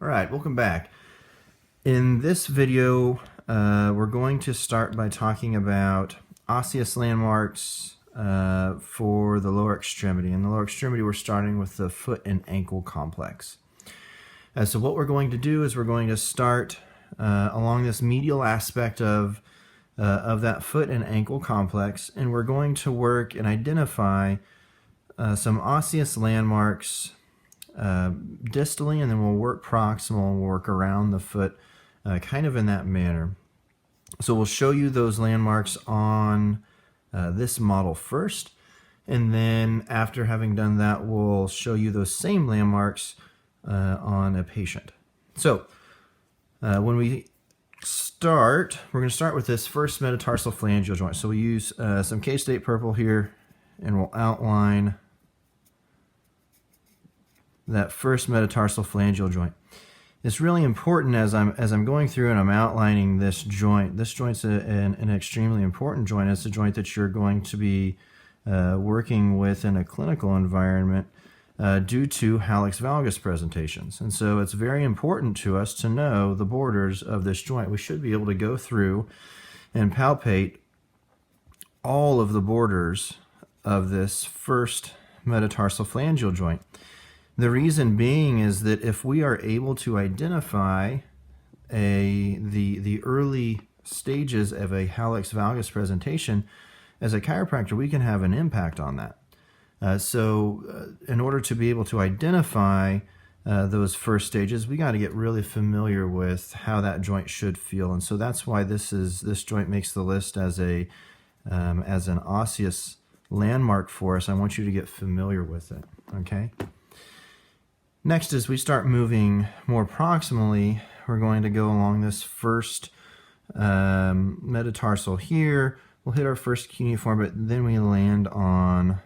All right, welcome back. In this video, we're going to start by talking about osseous landmarks for the lower extremity. In the lower extremity, we're starting with the foot and ankle complex. So what we're going to do is we're going to start along this medial aspect of that foot and ankle complex, and we're going to work and identify some osseous landmarks distally, and then we'll work proximal and we'll work around the foot kind of in that manner. So we'll show you those landmarks on this model first, and then after having done that, we'll show you those same landmarks on a patient. So when we start, we're going to start with this first metatarsalphalangeal joint. So we use some K-State purple here, and we'll outline that first metatarsalphalangeal joint. It's really important as I'm going through and I'm outlining this joint. This joint's an extremely important joint. It's a joint that you're going to be working with in a clinical environment due to hallux valgus presentations. And so it's very important to us to know the borders of this joint. We should be able to go through and palpate all of the borders of this first metatarsalphalangeal joint. The reason being is that if we are able to identify the early stages of a hallux valgus presentation, as a chiropractor, we can have an impact on that. So in order to be able to identify those first stages, we got to get really familiar with how that joint should feel. And so that's why this joint makes the list as an osseous landmark for us. I want you to get familiar with it, okay? Next, as we start moving more proximally, we're going to go along this first metatarsal here. We'll hit our first cuneiform, but then we land on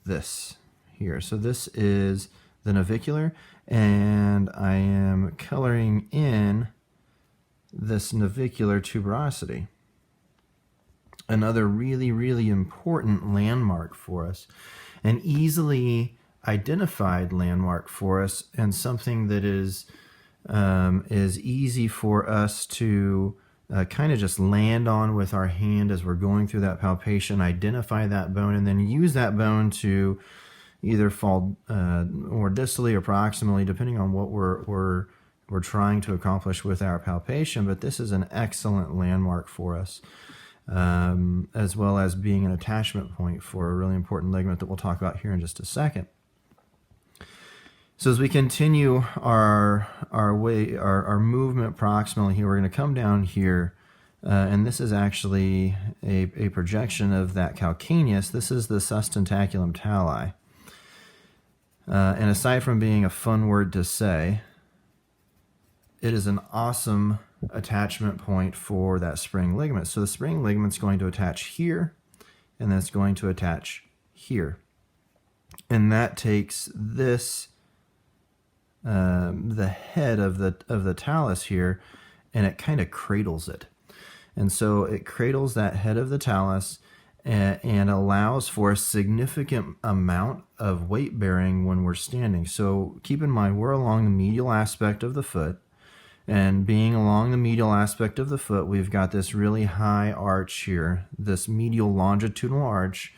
this here. So this is the navicular, and I am coloring in this navicular tuberosity. Another really, really important landmark for us, and easily identified landmark for us, and something that is easy for us to kind of just land on with our hand as we're going through that palpation, identify that bone, and then use that bone to either fall more distally or proximally, depending on what we're trying to accomplish with our palpation. But this is an excellent landmark for us, as well as being an attachment point for a really important ligament that we'll talk about here in just a second. So as we continue our movement proximally here, we're going to come down here, and this is actually a projection of that calcaneus. This is the sustentaculum tali. And aside from being a fun word to say, it is an awesome attachment point for that spring ligament. So the spring ligament's going to attach here, and then it's going to attach here. And that takes this the head of the talus here, and it kind of cradles it. And so it cradles that head of the talus and allows for a significant amount of weight bearing when we're standing. So keep in mind, we're along the medial aspect of the foot, and being along the medial aspect of the foot, we've got this really high arch here, this medial longitudinal arch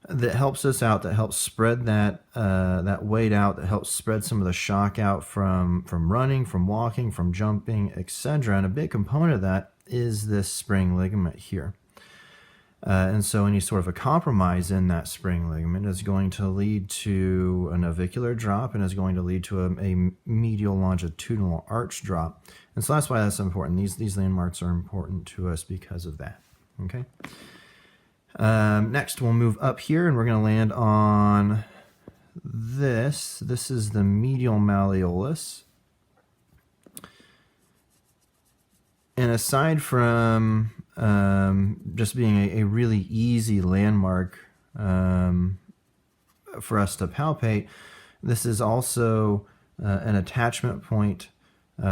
that helps us out, that helps spread that weight out, that helps spread some of the shock out from running, from walking, from jumping, etc. And a big component of that is this spring ligament here. And so any sort of a compromise in that spring ligament is going to lead to a navicular drop, and is going to lead to a medial longitudinal arch drop. And so that's why that's important. These landmarks are important to us because of that. Okay. Next, we'll move up here, and we're going to land on this. This is the medial malleolus. And aside from just being a really easy landmark for us to palpate, this is also an attachment point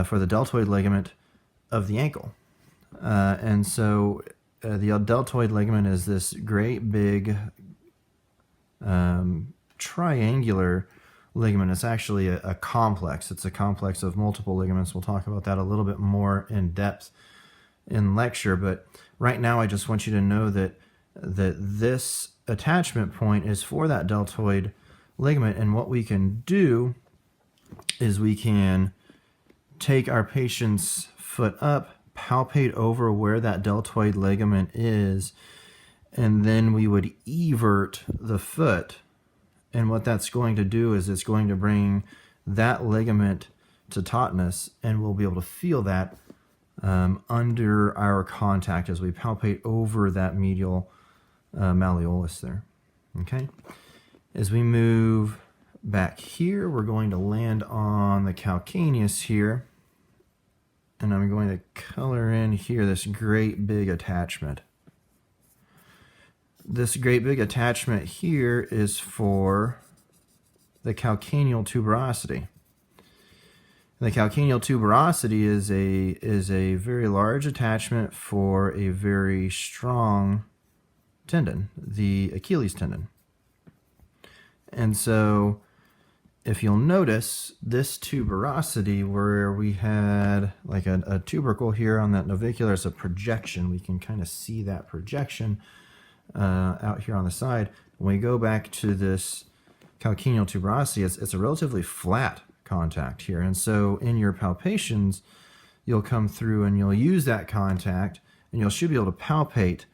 for the deltoid ligament of the ankle. And so the deltoid ligament is this great big triangular ligament. It's actually a complex. It's a complex of multiple ligaments. We'll talk about that a little bit more in depth in lecture, but right now I just want you to know that this attachment point is for that deltoid ligament, and what we can do is we can take our patient's foot up, palpate over where that deltoid ligament is, and then we would evert the foot. And what that's going to do is it's going to bring that ligament to tautness, and we'll be able to feel that under our contact as we palpate over that medial malleolus there. Okay. As we move back here, we're going to land on the calcaneus here, and I'm going to color in here this great big attachment. This great big attachment here is for the calcaneal tuberosity. The calcaneal tuberosity is a very large attachment for a very strong tendon, the Achilles tendon. And so if you'll notice, this tuberosity, where we had like a tubercle here on that navicular, is a projection. We can kind of see that projection out here on the side. When we go back to this calcaneal tuberosity, it's a relatively flat contact here. And so in your palpations, you'll come through and you'll use that contact, and you should be able to palpate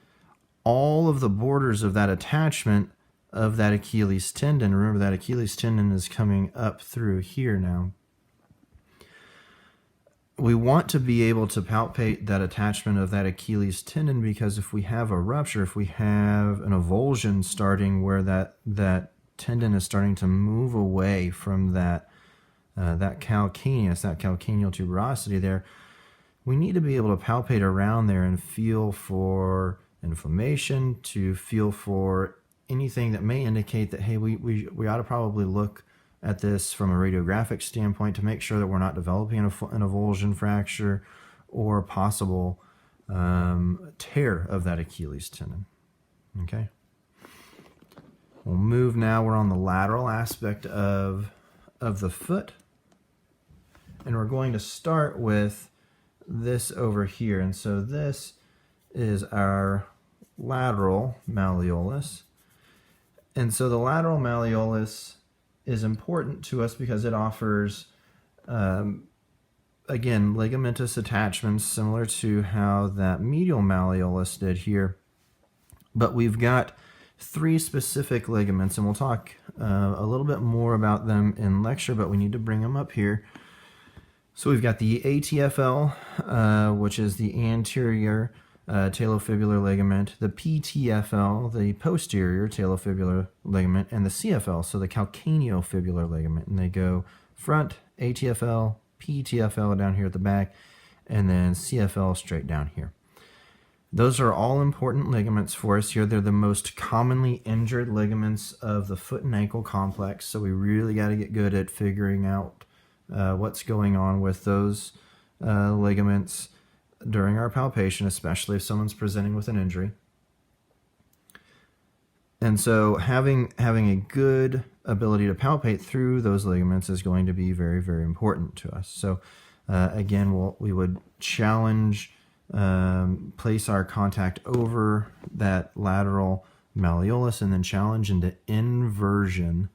all of the borders of that attachment of that Achilles tendon. Remember, that Achilles tendon is coming up through here now. We want to be able to palpate that attachment of that Achilles tendon, because if we have a rupture, if we have an avulsion starting where that tendon is starting to move away from that calcaneus, that calcaneal tuberosity there, we need to be able to palpate around there and feel for inflammation, to feel for anything that may indicate that, hey, we ought to probably look at this from a radiographic standpoint to make sure that we're not developing an avulsion fracture or a possible tear of that Achilles tendon. Okay. We'll move now. We're on the lateral aspect of the foot, and we're going to start with this over here. And so this is our lateral malleolus. And so the lateral malleolus is important to us because it offers, again, ligamentous attachments similar to how that medial malleolus did here. But we've got three specific ligaments, and we'll talk a little bit more about them in lecture, but we need to bring them up here. So we've got the ATFL, which is the anterior talofibular ligament, the PTFL, the posterior talofibular ligament, and the CFL, so the calcaneofibular ligament. And they go front, ATFL, PTFL down here at the back, and then CFL straight down here. Those are all important ligaments for us here. They're the most commonly injured ligaments of the foot and ankle complex, so we really got to get good at figuring out what's going on with those ligaments during our palpation, especially if someone's presenting with an injury. And so having a good ability to palpate through those ligaments is going to be very, very important to us. So again, we would challenge, place our contact over that lateral malleolus, and then challenge into inversion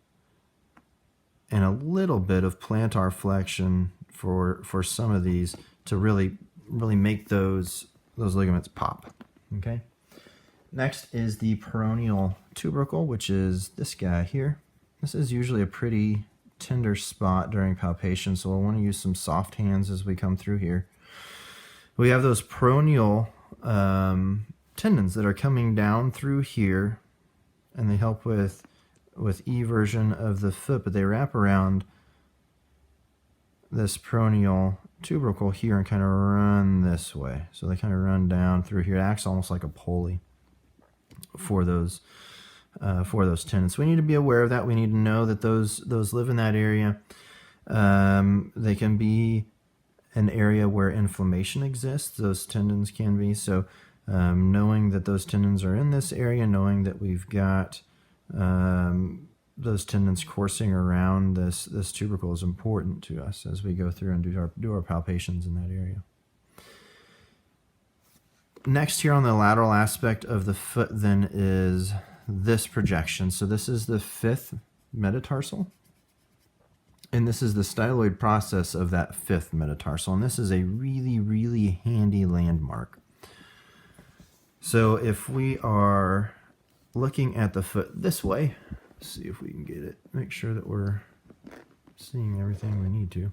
and a little bit of plantar flexion for some of these to really make those ligaments pop. Okay. Next is the Peronealtubercle, which is this guy here. This is usually a pretty tender spot during palpation, so we'll want to use some soft hands as we come through here. We have those peroneal tendons that are coming down through here, and they help with eversion of the foot, but they wrap around this peroneal tubercle here and kind of run this way. So they kind of run down through here. It acts almost like a pulley for those tendons. So we need to be aware of that. We need to know that those live in that area. They can be an area where inflammation exists. Those tendons can be. So knowing that those tendons are in this area, knowing that we've got those tendons coursing around this tubercle is important to us as we go through and do our palpations in that area. Next here on the lateral aspect of the foot then is this projection. So this is the fifth metatarsal, and this is the styloid process of that fifth metatarsal, and this is a really, really handy landmark. So if we are looking at the foot this way, let's see if we can get it, make sure that we're seeing everything we need to.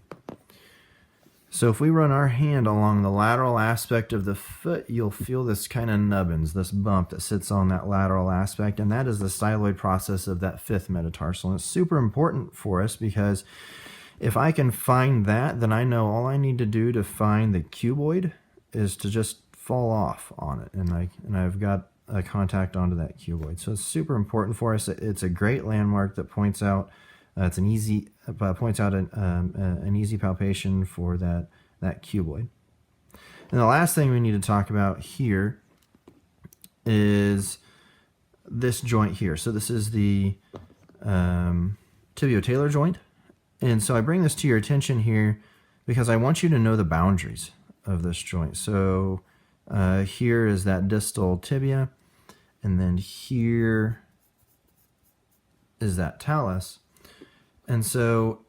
So if we run our hand along the lateral aspect of the foot, you'll feel this kind of nubbins, this bump that sits on that lateral aspect, and that is the styloid process of that fifth metatarsal. And it's super important for us because if I can find that, then I know all I need to do to find the cuboid is to just fall off on it, and I've got a contact onto that cuboid. So it's super important for us. It's a great landmark that points out an easy palpation for that cuboid. And the last thing we need to talk about here is this joint here. So this is the tibio-talar joint. And so I bring this to your attention here because I want you to know the boundaries of this joint. So here is that distal tibia, and then here is that talus. And so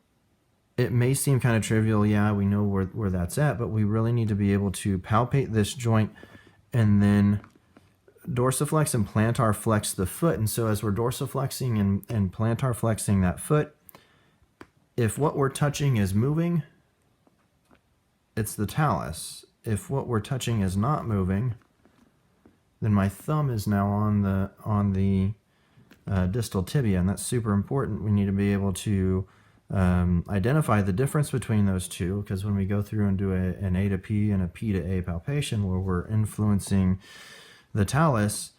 it may seem kind of trivial, yeah, we know where that's at, but we really need to be able to palpate this joint and then dorsiflex and plantar flex the foot. And so as we're dorsiflexing and plantar flexing that foot, if what we're touching is moving, it's the talus. If what we're touching is not moving, then my thumb is now on the distal tibia, and that's super important. We need to be able to identify the difference between those two, because when we go through and do an A to P and a P to A palpation where we're influencing the talus,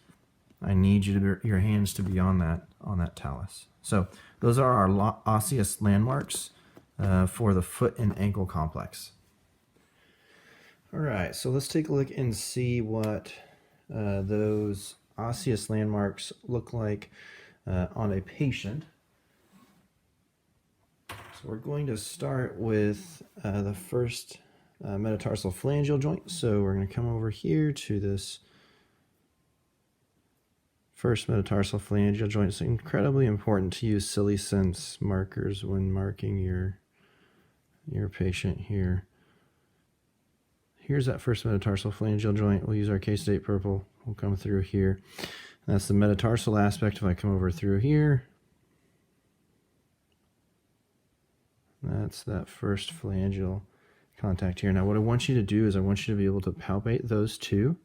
I need your hands to be on that talus. So those are our osseous landmarks for the foot and ankle complex. All right, so let's take a look and see what those osseous landmarks look like on a patient. So we're going to start with the first metatarsalphalangeal joint. So we're going to come over here to this first metatarsalphalangeal joint. It's incredibly important to use silly sense markers when marking your patient here. Here's that first metatarsalphalangeal joint. We'll use our K-State purple. We'll come through here. That's the metatarsal aspect. If I come over through here, that's that first phalangeal contact here. Now what I want you to do is I want you to be able to palpate those two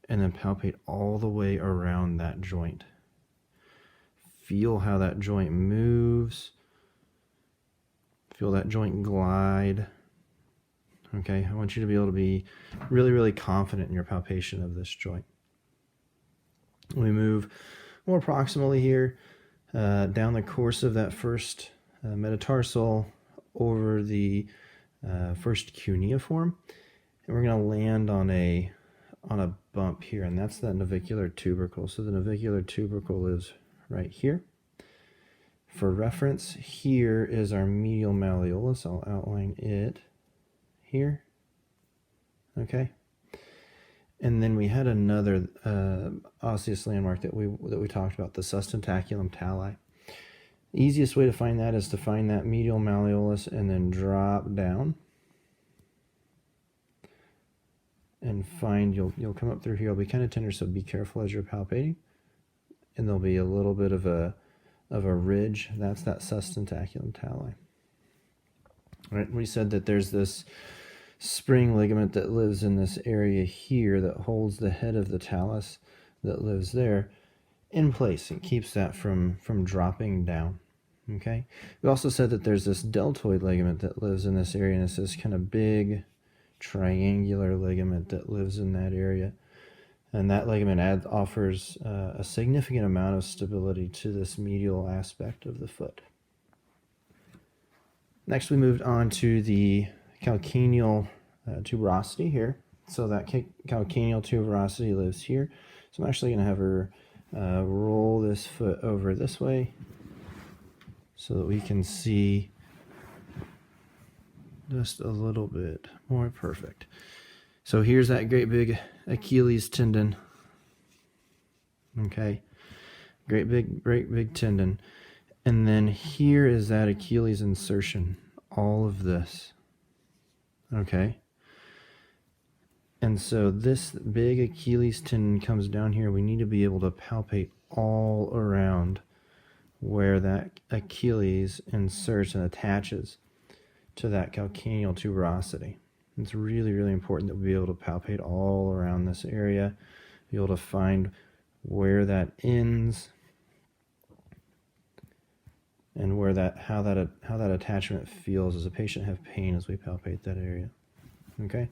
and then palpate all the way around that joint. Feel how that joint moves. Feel that joint glide. Okay, I want you to be able to be really, really confident in your palpation of this joint. We move more proximally here down the course of that first metatarsal over the first cuneiform, and we're going to land on a bump here, and that's that navicular tubercle. So the navicular tubercle is right here. For reference, here is our medial malleolus. I'll outline it here. Okay. And then we had another osseous landmark that we talked about, the sustentaculum tali. The easiest way to find that is to find that medial malleolus and then drop down. And find, you'll come up through here. It'll be kind of tender, so be careful as you're palpating. And there'll be a little bit of a ridge. That's that sustentaculum tali. All right, we said that there's this spring ligament that lives in this area here that holds the head of the talus that lives there in place. It keeps that from dropping down. Okay. We also said that there's this deltoid ligament that lives in this area, and it's this kind of big triangular ligament that lives in that area. And that ligament offers a significant amount of stability to this medial aspect of the foot. Next, we moved on to the calcaneal tuberosity here. So that calcaneal tuberosity lives here. So I'm actually going to have her roll this foot over this way. so that we can see just a little bit more. Perfect. So here's that great big Achilles tendon. Okay, great big tendon. And then here is that Achilles insertion, all of this. Okay. And so this big Achilles tendon comes down here. We need to be able to palpate all around where that Achilles inserts and attaches to that calcaneal tuberosity. It's really, really important that we be able to palpate all around this area, be able to find where that ends and where how that attachment feels. Does the patient have pain as we palpate that area? Okay.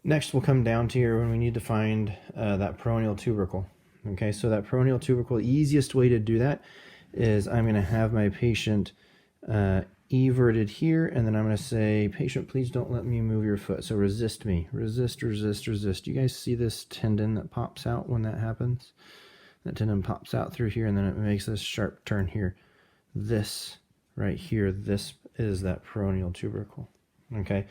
Next, we'll come down to here when we need to find that peronealtubercle. Okay, so that peronealtubercle, the easiest way to do that is I'm going to have my patient everted here, and then I'm going to say, patient, please don't let me move your foot. So resist me. Resist, resist, resist. You guys see this tendon that pops out when that happens? That tendon pops out through here, and then it makes this sharp turn here. This right here, this is that peronealtubercle. Okay,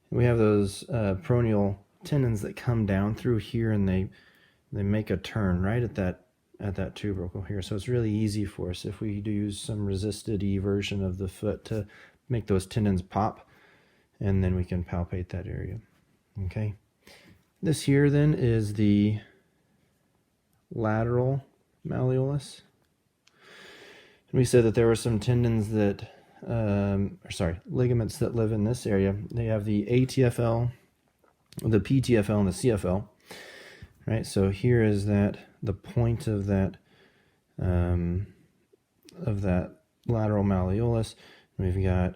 we have those peroneal tendons that come down through here, and they make a turn right at that tubercle here. So it's really easy for us if we do use some resisted eversion of the foot to make those tendons pop, and then we can palpate that area. Okay, this here then is the lateral malleolus. And we said that there were some tendons that ligaments that live in this area. They have the ATFL, the PTFL, and the CFL. Right, so here is the point of that lateral malleolus. We've got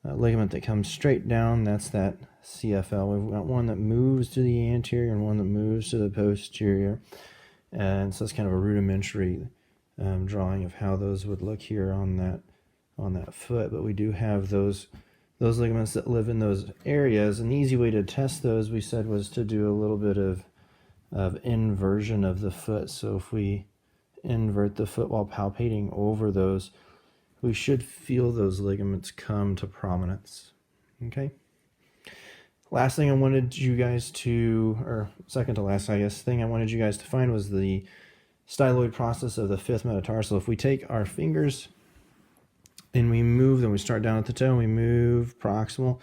a ligament that comes straight down. That's that CFL. We've got one that moves to the anterior and one that moves to the posterior. And so it's kind of a rudimentary drawing of how those would look here on that foot. But we do have those ligaments that live in those areas. An easy way to test those, we said, was to do a little bit of inversion of the foot. So if we invert the foot while palpating over those, we should feel those ligaments come to prominence. Okay. Last thing I wanted you guys to, or second to last, I guess, thing I wanted you guys to find was the styloid process of the fifth metatarsal. If we take our fingers and we move them, we start down at the toe and we move proximal,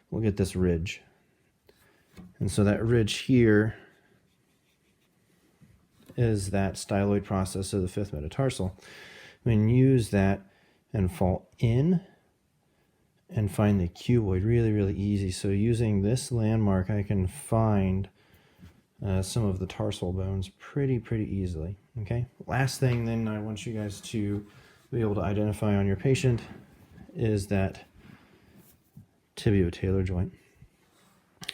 we'll get this ridge. And so that ridge here is that styloid process of the fifth metatarsal. We can use that and fall in and find the cuboid really, really easy. So using this landmark, I can find some of the tarsal bones pretty easily. Okay. Last thing then I want you guys to be able to identify on your patient is that tibio-talar joint.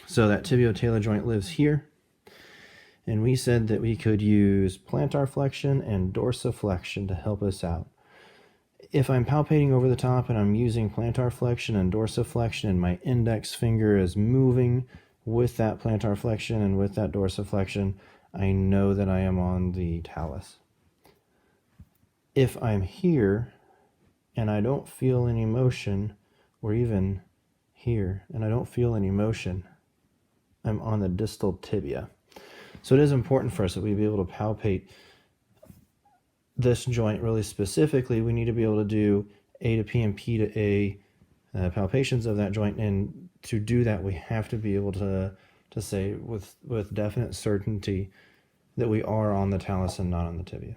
So that tibio-talar joint lives here. And we said that we could use plantar flexion and dorsiflexion to help us out. If I'm palpating over the top and I'm using plantar flexion and dorsiflexion and my index finger is moving with that plantar flexion and with that dorsiflexion, I know that I am on the talus. If I'm here and I don't feel any motion, or even here and I don't feel any motion, I'm on the distal tibia. So it is important for us that we be able to palpate this joint really specifically. We need to be able to do A to P and P to A palpations of that joint, and to do that we have to be able to say with definite certainty that we are on the talus and not on the tibia.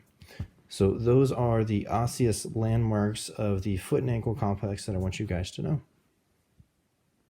So those are the osseous landmarks of the foot and ankle complex that I want you guys to know.